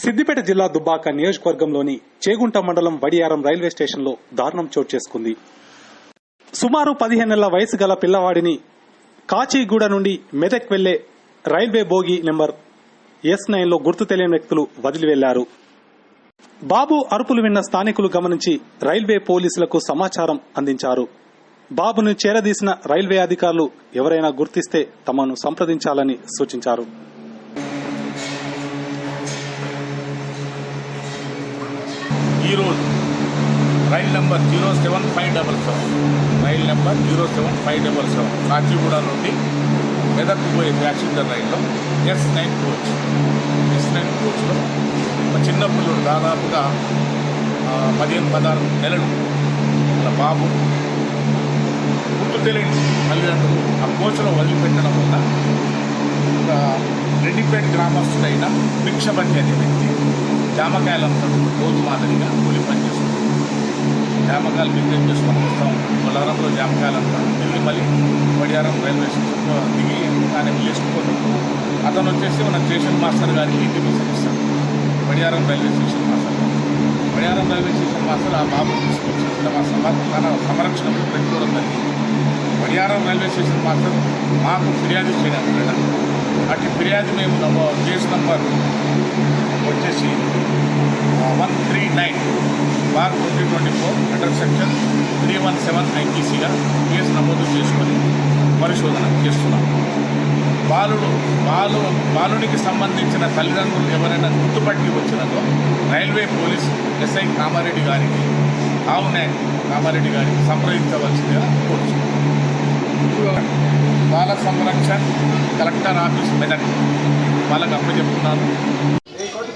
సిద్దిపేట జిల్లా దుబ్బాక నియోజకవర్గంలోని చేగుంట మండలం వడియారం రైల్వే స్టేషన్లో దారుణం చోటు చేసుకుంది. సుమారు 15 నెలల వయసు గల పిల్లవాడిని కాచిగూడ నుండి మెదక్ వెళ్లే రైల్వే బోగి నెంబర్ S9లో గుర్తు తెలియని వ్యక్తులు వదిలి వెళ్లారు. బాబు అరుపులు విన్న స్థానికులు గమనించి రైల్వే పోలీసులకు సమాచారం అందించారు. బాబును చేరదీసిన రైల్వే అధికారులు ఎవరైనా గుర్తిస్తే తమను సంప్రదించాలని సూచించారు. ఈరోజు రైలు నెంబర్ 07577 కాచిగూడ నుండి మెదక్ పోయే ప్యాసింజర్ రైల్లో S9 కోచ్లో ఒక చిన్న పిల్లలు దాదాపుగా 15-16 నెలలు వాళ్ళ బాబు గుర్తు తెలియని తల్లిదండ్రులు ఆ కోచ్లో వదిలిపెట్టడం వల్ల ఒక రెడ్డిపేట గ్రామస్తుడైన భిక్షపతి అనే వ్యక్తి జామకాయలంతా రోజు మాదిరిగా కూలి పని చేస్తుంది. జామకాయలు బిజినెస్ చేసుకొని వస్తాం. పొలారంలో జామకాయలంతా తిరిగి మళ్ళీ వడియారం రైల్వే స్టేషన్లో దిగి ఆయన వెళ్ళేసుకుపోతాం. అతను వచ్చేసి మన స్టేషన్ మాస్టర్ గారికి ఇంటిమేషన్ ఇస్తాడు. వడియారం రైల్వే స్టేషన్ మాస్టర్ ఆ బాబు తీసుకొచ్చి తన సంరక్షణకు పెట్టుకోవడం జరిగింది. వడియారం రైల్వే స్టేషన్ మాస్టర్ మాకు ఫిర్యాదు చేయడానికి అటు ఫిర్యాదు మేము కేసు నంబర్ వచ్చేసి 139/2024 అండర్ సెక్షన్ 317 IPCగా కేసు నమోదు చేసుకొని పరిశోధన చేస్తున్నాం. బాలునికి సంబంధించిన తల్లిదండ్రులు ఎవరైనా గుర్తుపట్టి వచ్చినదో రైల్వే పోలీస్ SI కామారెడ్డి గారికి సంప్రదించవలసిందిగా కోరుతున్నాం. బాల సంరక్షణ కలెక్టర్ ఆఫీస్ మెదక్ వాళ్ళకి అప్పచెప్తున్నాను.